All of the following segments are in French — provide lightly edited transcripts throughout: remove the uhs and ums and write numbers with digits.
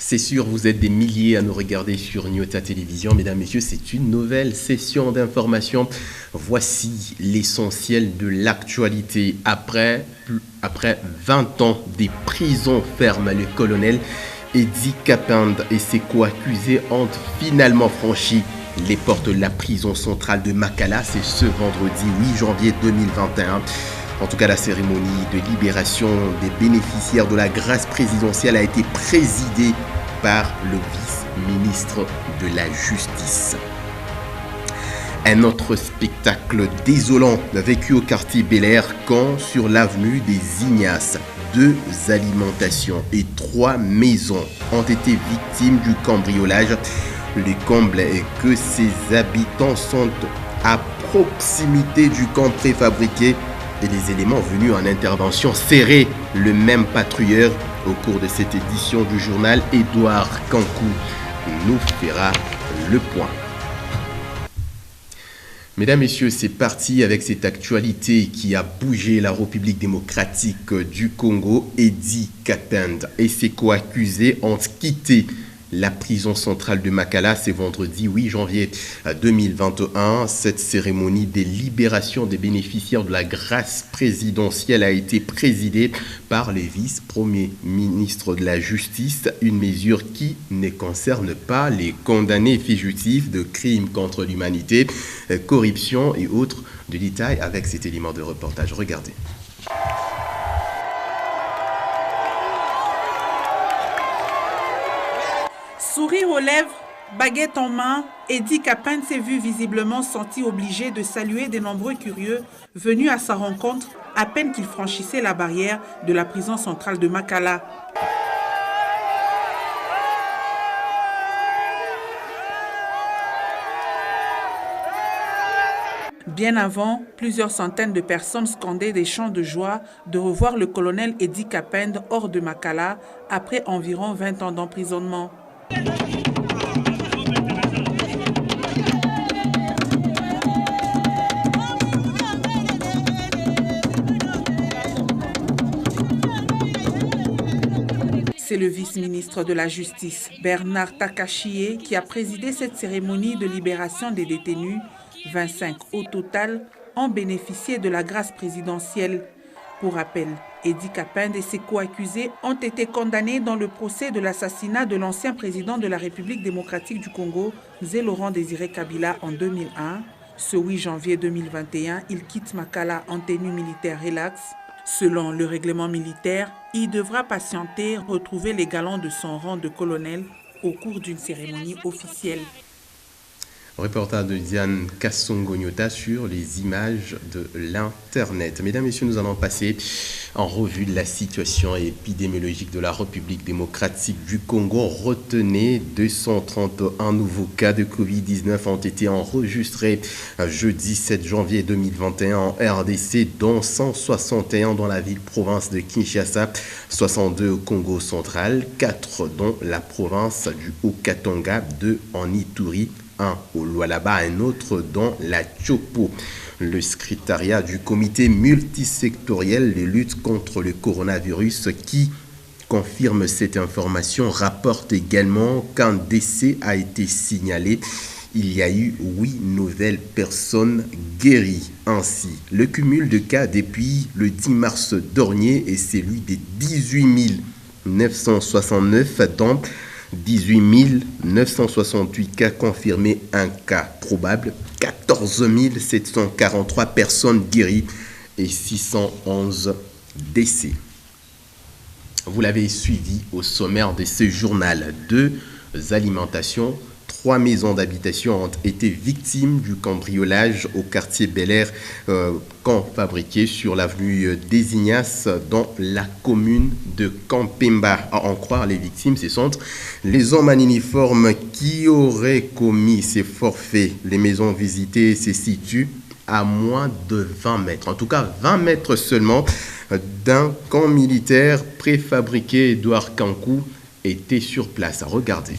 C'est sûr, vous êtes des milliers à nous regarder sur Nyota Télévision. Mesdames, Messieurs, c'est une nouvelle session d'information. Voici l'essentiel de l'actualité. Après 20 ans des prisons fermes, le colonel Edi Kapende et ses co-accusés ont finalement franchi les portes de la prison centrale de Makala. C'est ce vendredi 8 janvier 2021. En tout cas, la cérémonie de libération des bénéficiaires de la grâce présidentielle a été présidée par le vice-ministre de la Justice. Un autre spectacle désolant vécu au quartier Bel-Air quand sur l'avenue des Ignaces, 2 alimentations et 3 maisons ont été victimes du cambriolage. Le comble est que ces habitants sont à proximité du camp préfabriqué et les éléments venus en intervention serraient le même patrouilleur. Au cours de cette édition du journal, Edouard Kankou nous fera le point. Mesdames, Messieurs, c'est parti avec cette actualité qui a bougé la République démocratique du Congo. Edi Kapende et ses co-accusés ont quitté la prison centrale de Makala. C'est vendredi 8 janvier 2021. Cette cérémonie des libérations des bénéficiaires de la grâce présidentielle a été présidée par le vice-premier ministre de la Justice, une mesure qui ne concerne pas les condamnés fugitifs de crimes contre l'humanité, corruption et autres. De détails avec cet élément de reportage. Regardez. Sourire aux lèvres, baguette en main, Edi Kapende s'est vu visiblement senti obligé de saluer de nombreux curieux venus à sa rencontre à peine qu'il franchissait la barrière de la prison centrale de Makala. Bien avant, plusieurs centaines de personnes scandaient des chants de joie de revoir le colonel Edi Kapende hors de Makala après environ 20 ans d'emprisonnement. C'est le vice-ministre de la Justice, Bernard Takachie, qui a présidé cette cérémonie de libération des détenus. 25 au total ont bénéficié de la grâce présidentielle. Pour rappel, Edi Kapende et ses co-accusés ont été condamnés dans le procès de l'assassinat de l'ancien président de la République démocratique du Congo, Laurent Désiré Kabila, en 2001. Ce 8 janvier 2021, il quitte Makala en tenue militaire relax. Selon le règlement militaire, il devra patienter, retrouver les galons de son rang de colonel au cours d'une cérémonie officielle. Reportage de Diane Kassongo-Nyota sur les images de l'Internet. Mesdames, Messieurs, nous allons passer en revue de la situation épidémiologique de la République démocratique du Congo. Retenez, 231 nouveaux cas de Covid-19 ont été enregistrés jeudi 7 janvier 2021 en RDC, dont 161 dans la ville-province de Kinshasa, 62 au Congo central, 4 dans la province du Haut-Katanga, 2 en Ituri, 1 au Lualaba, un autre dans la Chopo. Le secrétariat du comité multisectoriel de lutte contre le coronavirus qui confirme cette information rapporte également qu'un décès a été signalé. Il y a eu 8 nouvelles personnes guéries. Ainsi, le cumul de cas depuis le 10 mars dernier est celui des 18 969 dont 18 968 cas confirmés, un cas probable, 14 743 personnes guéries et 611 décès. Vous l'avez suivi au sommaire de ce journal. 2 alimentations, 3 maisons d'habitation ont été victimes du cambriolage au quartier Bel-Air, camp fabriqué sur l'avenue des Ignaces dans la commune de Kampemba. À en croire les victimes, ce sont les hommes en uniforme qui auraient commis ces forfaits. Les maisons visitées se situent à moins de 20 mètres, en tout cas 20 mètres seulement, d'un camp militaire préfabriqué. Edouard Kankou était sur place. Regardez.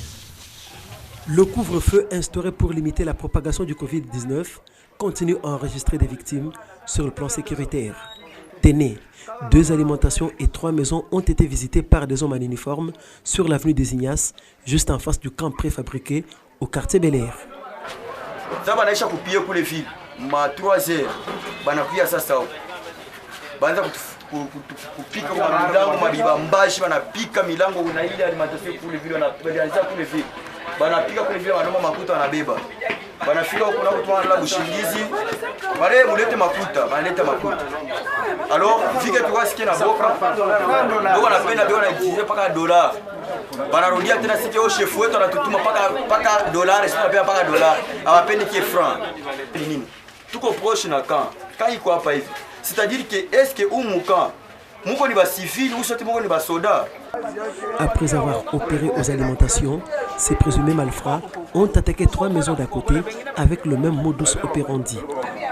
Le couvre-feu instauré pour limiter la propagation du Covid-19 continue à enregistrer des victimes sur le plan sécuritaire. Tenez, 2 alimentations et 3 maisons ont été visitées par des hommes en uniforme sur l'avenue des Ignaces, juste en face du camp préfabriqué au quartier Bel Air. Ça va naisha kupiye kule ville ma 3 heures banakuya sasa banza kupika kwa milango mabiba mbashi banapika milango na ile alimentation kule ville wanaanza kule ville banapika kule ville wanoma makuta wanabeba banafika huko na kutoa la bushingizi wale mulete makuta banaleta makuta alors vike tuwasikie na boka ndio wanapenda ndio wanajize paka dola banarudia tena sike au chef wetu anatutuma paka dollar sio pia paka dollar awapendi ki franc nini tuko proche na quand iko hapa hivi c'est-à-dire que est-ce que umuka muko ni ba civil ou sote muko ni ba soda. Après avoir opéré aux alimentations, ces présumés malfrats ont attaqué 3 maisons d'à côté avec le même modus operandi.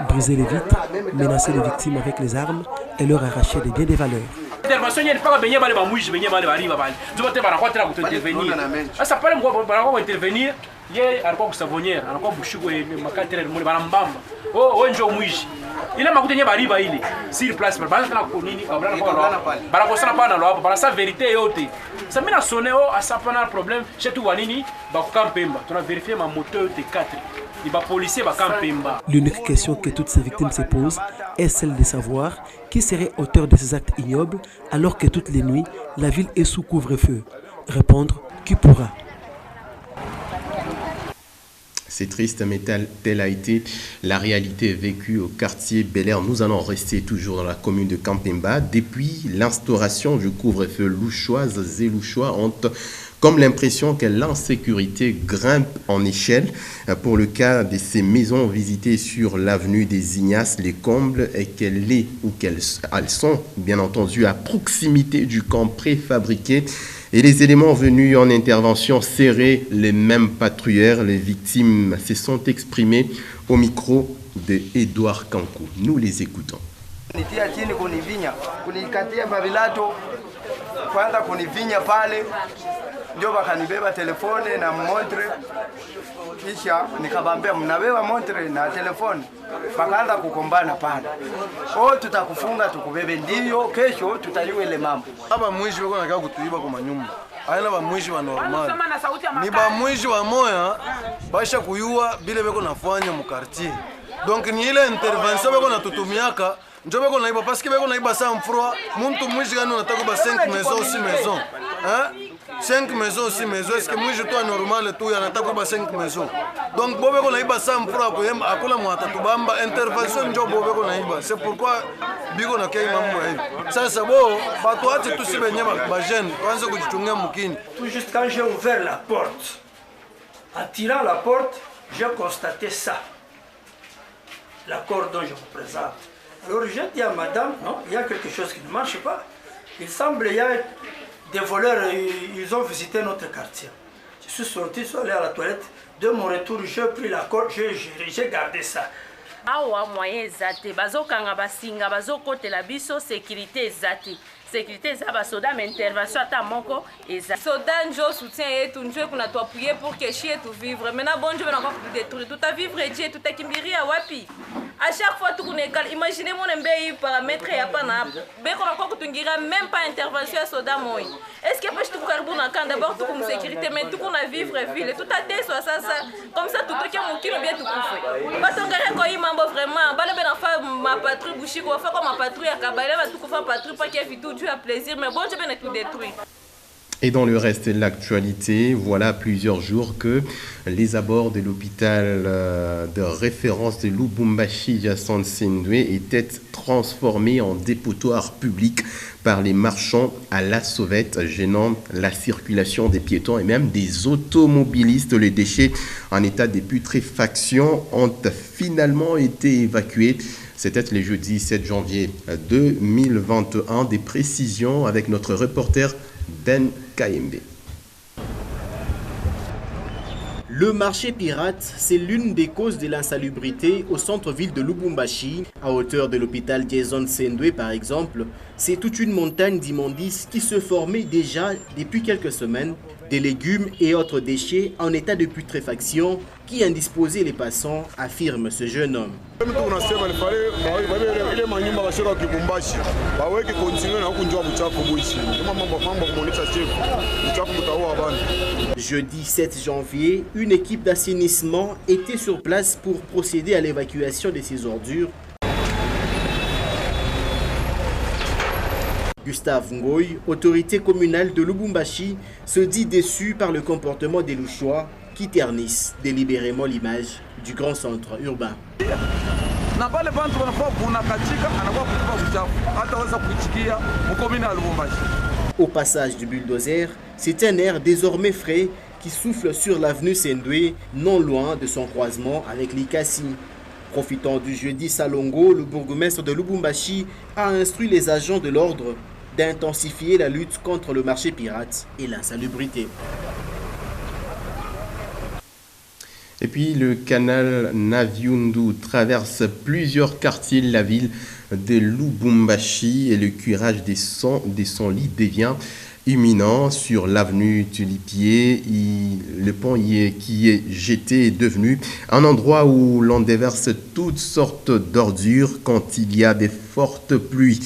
Briser les vitres, menacer les victimes avec les armes et leur arracher des biens des valeurs. Intervention n'est pas baigner bale ba mouji baigner bale bari bale. Tu vas te bara quoi pour intervenir. Ça parle moi bara intervenir. Ye alikuwa kusavoniera, alikuwa bushugo makatera mule bana mbamba. Oh njo mwishi. Ile makuta nye bariba ile. Sur place bana tana ko nini kabla na bana ko sana pana lo hapo bana sa vérité yote. Ça mina sonné oh asa pana problème chez tout wanini ba ko kampemba. Tu as vérifié ma moteur de 4. Il ba policier ba kampemba. L'unique question que toutes ces victimes se posent est celle de savoir qui serait auteur de ces actes ignobles alors que toutes les nuits la ville est sous couvre-feu. Répondre qui pourra. C'est triste, mais telle a été la réalité vécue au quartier Bel Air. Nous allons rester toujours dans la commune de Kampemba. Depuis l'instauration du couvre-feu, louchoises et louchois ont comme l'impression que l'insécurité grimpe en échelle. Pour le cas de ces maisons visitées sur l'avenue des Ignaces, les combles et qu'elles sont bien entendu à proximité du camp préfabriqué. Et les éléments venus en intervention serraient les mêmes patrouilleurs. Les victimes se sont exprimées au micro de Edouard Kankou. Nous les écoutons. Kwanza kunivinya pale ndio wakanibeba telefone na montre, kisha nikabambia mnabeba montre na telefone, wakaanza kukombana pale. Oh, tutakufunga tukubebe, ndio kesho tutajua ile mambo. Hapa mwishi wako nataka kutuiba kwa manyumba. Aina ba mwishi wa normal. Ni ba mwishi wa moya basha kuyua bile beko nafanya mu quartier. Donc ni ile intervention beko natutumiaka njo beko naiba parce que beko naiba sans froid. Muntu mwishi gani unataka ba 5 maisons 6 maisons. Hein? 5 maisons 6 maisons. Est-ce que mwishi toi normal tu anataka ba 5 maisons. Donc bo beko naiba sans froid ko yem akula mwata tubamba intervention njo bo beko naiba. C'est pourquoi biko na kei mambo hivi. Sasa bo batu ati tusibenye ba jeune kwanza kujichungia mukini. Tout juste quand j'ai ouvert la porte, en tirant la porte, j'ai constaté ça. L'accord dont je vous présente. Alors j'ai dit à madame, non, il y a quelque chose qui ne marche pas. Il semble qu'il y a des voleurs, ils ont visité notre quartier. Je suis sorti, je suis allé à la toilette. De mon retour, j'ai pris l'accord, j'ai gardé ça. Awa moyen zate bazo kanga basinga bazo kote la biso sécurité zate sécurité za ba soda mais intervention ata moko eza soda njo soutien yetu njo kuna tu appuyer pour que chie tu vivre maintenant bon Dieu va encore détruire tout à vivre et tu takimbiria wapi à chaque fois tu connais imaginez mon mbei paramètre ya pana be ko encore kutungira même pas intervention soda moi est-ce que peut tu karibu na kan d'abord tu comme sécurité mais tout qu'on a vivre ville tout à té soit ça comme ça tout qui mon kilo bien tout kufa batongere ko imambo vraiment bale ben fa ma patrouille bushiko fa comme ma patrouille ya kabale ba tout ko fa patrouille pas qui vit tout à plaisir mais bon Dieu bien tout détruit. Et dans le reste de l'actualité, voilà plusieurs jours que les abords de l'hôpital de référence de Lubumbashi, Jason Sendwe, étaient transformés en dépotoir public par les marchands à la sauvette, gênant la circulation des piétons et même des automobilistes. Les déchets en état de putréfaction ont finalement été évacués. C'était le jeudi 7 janvier 2021. Des précisions avec notre reporter Ben KMB. Le marché pirate, c'est l'une des causes de l'insalubrité au centre-ville de Lubumbashi. À hauteur de l'hôpital Jason Sendwe, par exemple, c'est toute une montagne d'immondices qui se formait déjà depuis quelques semaines, des légumes et autres déchets en état de putréfaction qui indisposaient les passants, affirme ce jeune homme. Jeudi 7 janvier, une équipe d'assainissement était sur place pour procéder à l'évacuation de ces ordures. Gustave Ngoy, autorité communale de Lubumbashi, se dit déçu par le comportement des Louchois qui ternissent délibérément l'image du grand centre urbain. Au passage du bulldozer, c'est un air désormais frais qui souffle sur l'avenue Sendoué, non loin de son croisement avec l'Ikasi. Profitant du jeudi Salongo, le bourgmestre de Lubumbashi a instruit les agents de l'ordre d'intensifier la lutte contre le marché pirate et l'insalubrité. Et puis le canal Naviundu traverse plusieurs quartiers de la ville de Lubumbashi et le curage des Senlis devient imminent sur l'avenue Tulipier. Le pont qui est jeté est devenu un endroit où l'on déverse toutes sortes d'ordures quand il y a des fortes pluies.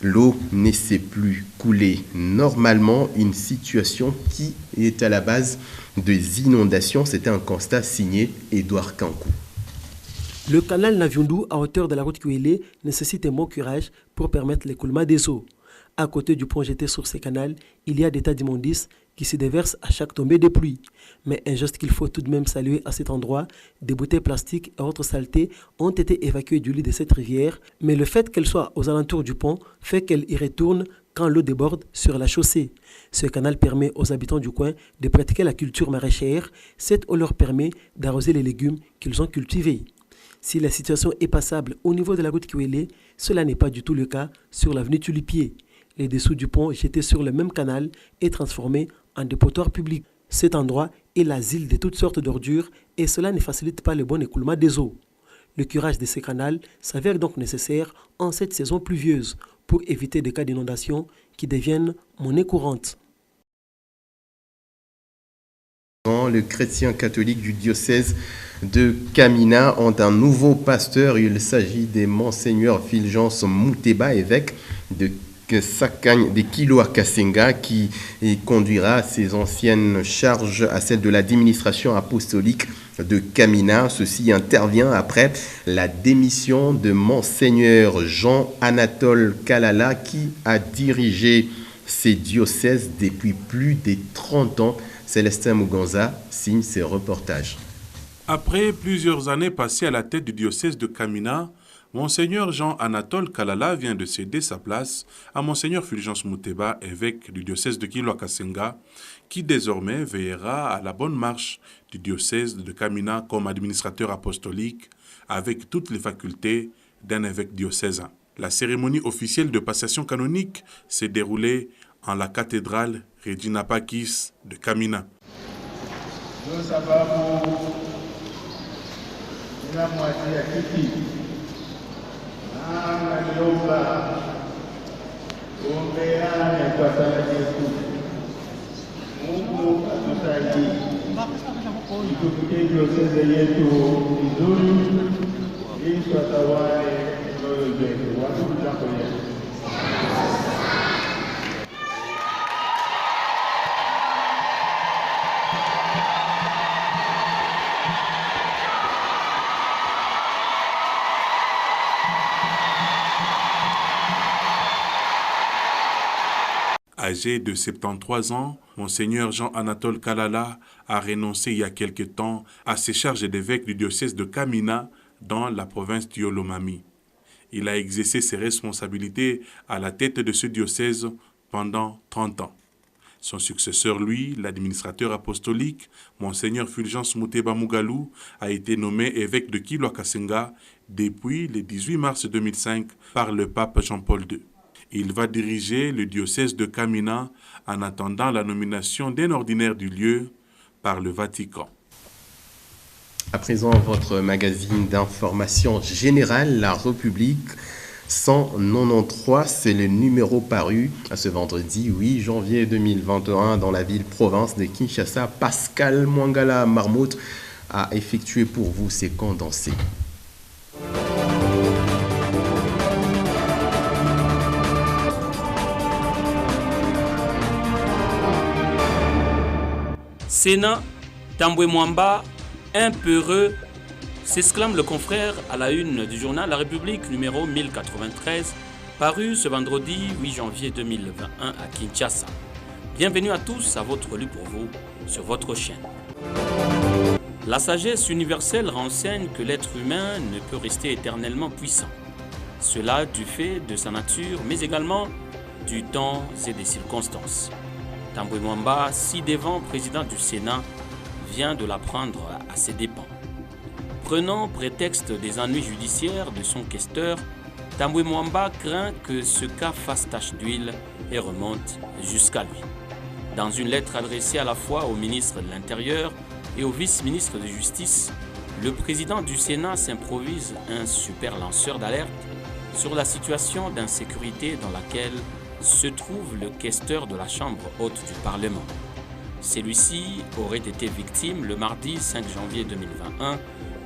L'eau ne sait plus couler normalement, une situation qui est à la base des inondations. C'était un constat signé Édouard Kankou. Le canal Naviundu à hauteur de la route Kouélé nécessite un bon curage pour permettre l'écoulement des eaux. À côté du pont jeté sur ces canaux, il y a des tas d'immondices qui se déversent à chaque tombée de pluie. Mais un geste qu'il faut tout de même saluer à cet endroit, des bouteilles plastiques et autres saletés ont été évacuées du lit de cette rivière, mais le fait qu'elle soit aux alentours du pont fait qu'elle y retourne quand l'eau déborde sur la chaussée. Ce canal permet aux habitants du coin de pratiquer la culture maraîchère. Cette eau leur permet d'arroser les légumes qu'ils ont cultivés. Si la situation est passable au niveau de la route Kiwele, cela n'est pas du tout le cas sur l'avenue Tulipier. Les dessous du pont jetés sur le même canal est transformé en dépotoir public. Cet endroit est l'asile de toutes sortes d'ordures et cela ne facilite pas le bon écoulement des eaux. Le curage de ces canaux s'avère donc nécessaire en cette saison pluvieuse pour éviter des cas d'inondation qui deviennent monnaie courante. Les chrétiens catholiques du diocèse de Kamina ont un nouveau pasteur. Il s'agit de Monseigneur Fulgence Muteba, évêque de Kiloa Kasenga, qui conduira ses anciennes charges à celle de l'administration apostolique de Kamina. Ceci intervient après la démission de Monseigneur Jean-Anatole Kalala, qui a dirigé ces diocèses depuis plus de 30 ans. Célestin Muganza signe ses reportages. Après plusieurs années passées à la tête du diocèse de Kamina, Monseigneur Jean-Anatole Kalala vient de céder sa place à Monseigneur Fulgence Muteba, évêque du diocèse de Kiloa Kasenga, qui désormais veillera à la bonne marche du diocèse de Kamina comme administrateur apostolique, avec toutes les facultés d'un évêque diocésain. La cérémonie officielle de passation canonique s'est déroulée en la cathédrale Regina Pacis de Kamina. Âgé de 73 ans, Monseigneur Jean-Anatole Kalala a renoncé il y a quelque temps à ses charges d'évêque du diocèse de Kamina dans la province d'Yolomami. Il a exercé ses responsabilités à la tête de ce diocèse pendant 30 ans. Son successeur, lui, l'administrateur apostolique, Monseigneur Fulgence Muteba Mugalou, a été nommé évêque de Kiloa Kasenga depuis le 18 mars 2005 par le pape Jean-Paul II. Il va diriger le diocèse de Kamina en attendant la nomination d'un ordinaire du lieu par le Vatican. À présent, votre magazine d'information générale, La République. 193, c'est le numéro paru à ce vendredi 8 janvier 2021 dans la ville-province de Kinshasa. Pascal Mwangala Marmout a effectué pour vous ces condensés. Sénat, Tambwe Mwamba, un peureux, s'exclame le confrère à la une du journal La République numéro 1093, paru ce vendredi 8 janvier 2021 à Kinshasa. Bienvenue à tous à votre lu pour vous sur votre chaîne. La sagesse universelle renseigne que l'être humain ne peut rester éternellement puissant. Cela du fait de sa nature, mais également du temps et des circonstances. Tambwe Mwamba, ci-devant président du Sénat, vient de l'apprendre à ses dépens. Prenant prétexte des ennuis judiciaires de son questeur, Tambwe Mwamba craint que ce cas fasse tache d'huile et remonte jusqu'à lui. Dans une lettre adressée à la fois au ministre de l'Intérieur et au vice-ministre de Justice, le président du Sénat s'improvise un super lanceur d'alerte sur la situation d'insécurité dans laquelle se trouve le questeur de la Chambre haute du Parlement. Celui-ci aurait été victime le mardi 5 janvier 2021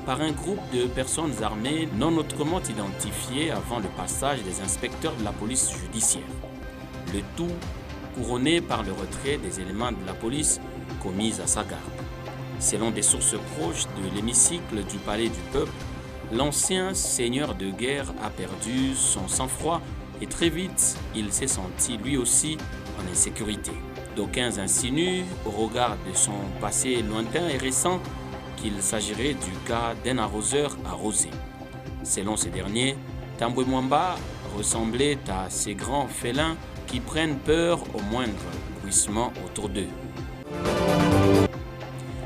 par un groupe de personnes armées non autrement identifiées avant le passage des inspecteurs de la police judiciaire. Le tout couronné par le retrait des éléments de la police commis à sa garde. Selon des sources proches de l'hémicycle du Palais du Peuple, l'ancien seigneur de guerre a perdu son sang-froid et très vite, il s'est senti lui aussi en insécurité. D'aucuns insinuent, au regard de son passé lointain et récent, qu'il s'agirait du cas d'un arroseur arrosé. Selon ces derniers, Tambwe Mwamba ressemblait à ces grands félins qui prennent peur au moindre bruissement autour d'eux.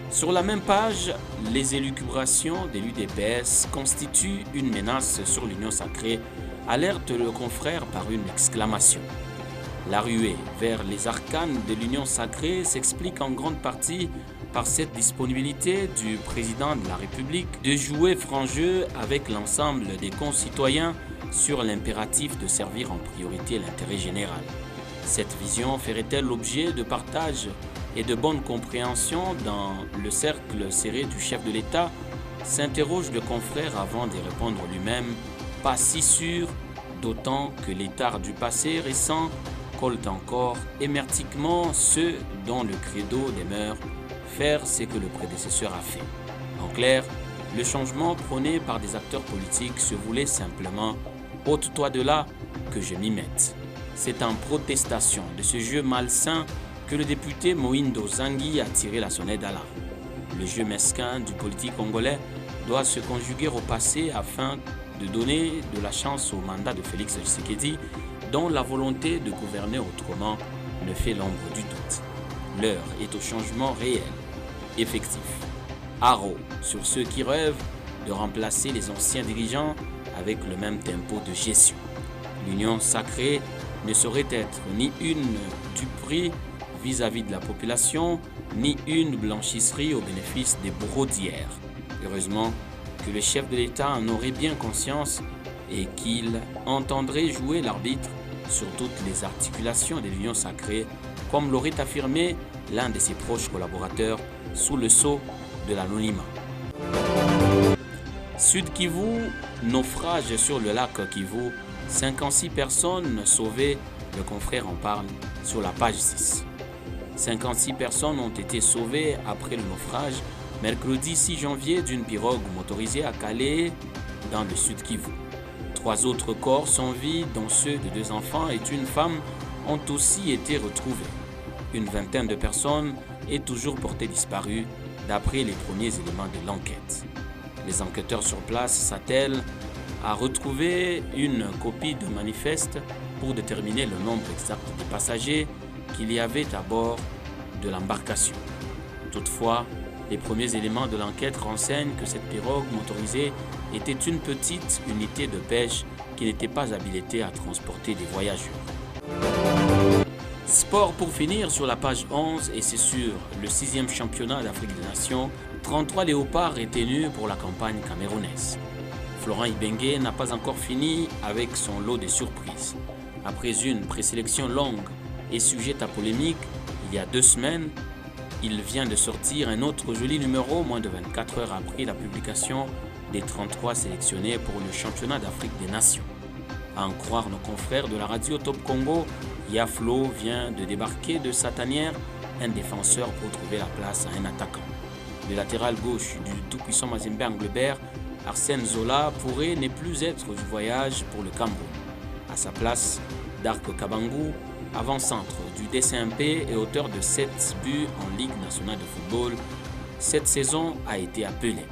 Sur la même page, les élucubrations de l'UDPS constituent une menace sur l'union sacrée, alerte le confrère par une exclamation. La ruée vers les arcanes de l'union sacrée s'explique en grande partie par cette disponibilité du président de la République de jouer franc jeu avec l'ensemble des concitoyens sur l'impératif de servir en priorité l'intérêt général. Cette vision ferait-elle l'objet de partage et de bonne compréhension dans le cercle serré du chef de l'État, s'interroge le confrère avant de répondre lui-même, pas si sûr, d'autant que l'état du passé récent colle encore émertiquement ceux dont le credo demeure faire ce que le prédécesseur a fait. En clair, le changement prôné par des acteurs politiques se voulait simplement « ôte-toi de là que je m'y mette ». C'est en protestation de ce jeu malsain que le député Mohindo Zangui a tiré la sonnette d'alarme. Le jeu mesquin du politique congolais doit se conjuguer au passé afin de donner de la chance au mandat de Félix Tshisekedi, dont la volonté de gouverner autrement ne fait l'ombre du doute. L'heure est au changement réel, effectif. Haro sur ceux qui rêvent de remplacer les anciens dirigeants avec le même tempo de gestion. L'union sacrée ne saurait être ni une duperie vis-à-vis de la population, ni une blanchisserie au bénéfice des bourreaux d'hier. Heureusement que le chef de l'État en aurait bien conscience et qu'il entendrait jouer l'arbitre sur toutes les articulations de l'union sacrée, comme l'aurait affirmé l'un de ses proches collaborateurs sous le sceau de l'anonymat. Sud Kivu, naufrage sur le lac Kivu, 56 personnes sauvées, le confrère en parle sur la page 6. 56 personnes ont été sauvées après le naufrage mercredi 6 janvier d'une pirogue motorisée à Calais dans le Sud Kivu. 3 autres corps sans vie, dont ceux de 2 enfants et une femme, ont aussi été retrouvés. Une vingtaine de personnes est toujours portée disparue d'après les premiers éléments de l'enquête. Les enquêteurs sur place s'attellent à retrouver une copie de manifeste pour déterminer le nombre exact des passagers qu'il y avait à bord de l'embarcation. Toutefois, les premiers éléments de l'enquête renseignent que cette pirogue motorisée était une petite unité de pêche qui n'était pas habilitée à transporter des voyageurs. Sport pour finir sur la page 11 et c'est sur le 6e championnat d'Afrique des Nations, 33 léopards retenus pour la campagne camerounaise. Florent Ibenge n'a pas encore fini avec son lot de surprises. Après une présélection longue et sujette à polémique, il y a 2 semaines, il vient de sortir un autre joli numéro, moins de 24 heures après la publication des 33 sélectionnés pour le championnat d'Afrique des Nations. À en croire nos confrères de la radio Top Congo, Yaflo vient de débarquer de sa tanière, un défenseur pour trouver la place à un attaquant. Le latéral gauche du tout-puissant Mazembe Anglebert, Arsène Zola, pourrait ne plus être du voyage pour le Cameroun. À sa place, Darko Kabangou, avant-centre du DCMP et auteur de 7 buts en Ligue nationale de football, cette saison a été appelé.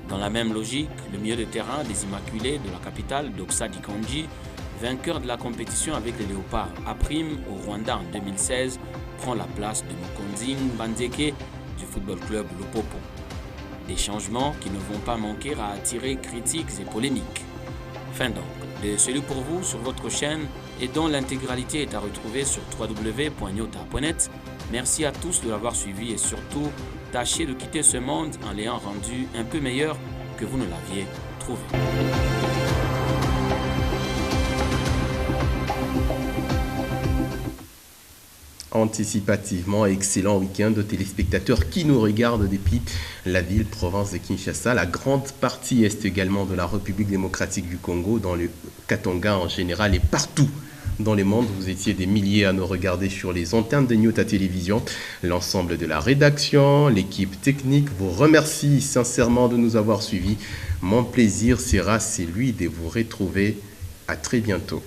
Dans la même logique, le milieu de terrain des Immaculés de la capitale, Doxa Dikanji, vainqueur de la compétition avec les Léopards à prime au Rwanda en 2016, prend la place de Mokonzing Banzeke du football club Lupopo. Des changements qui ne vont pas manquer à attirer critiques et polémiques. Fin donc de Celui pour vous sur votre chaîne et dont l'intégralité est à retrouver sur www.nyota.net. Merci à tous de l'avoir suivi et surtout, tâchez de quitter ce monde en l'ayant rendu un peu meilleur que vous ne l'aviez trouvé. Anticipativement, excellent week-end aux téléspectateurs qui nous regardent depuis la ville-province de Kinshasa. La grande partie est également de la République démocratique du Congo, dans le Katanga en général et partout dans le monde. Vous étiez des milliers à nous regarder sur les antennes de Nyota Télévision. L'ensemble de la rédaction, l'équipe technique vous remercie sincèrement de nous avoir suivis. Mon plaisir sera celui de vous retrouver. À très bientôt.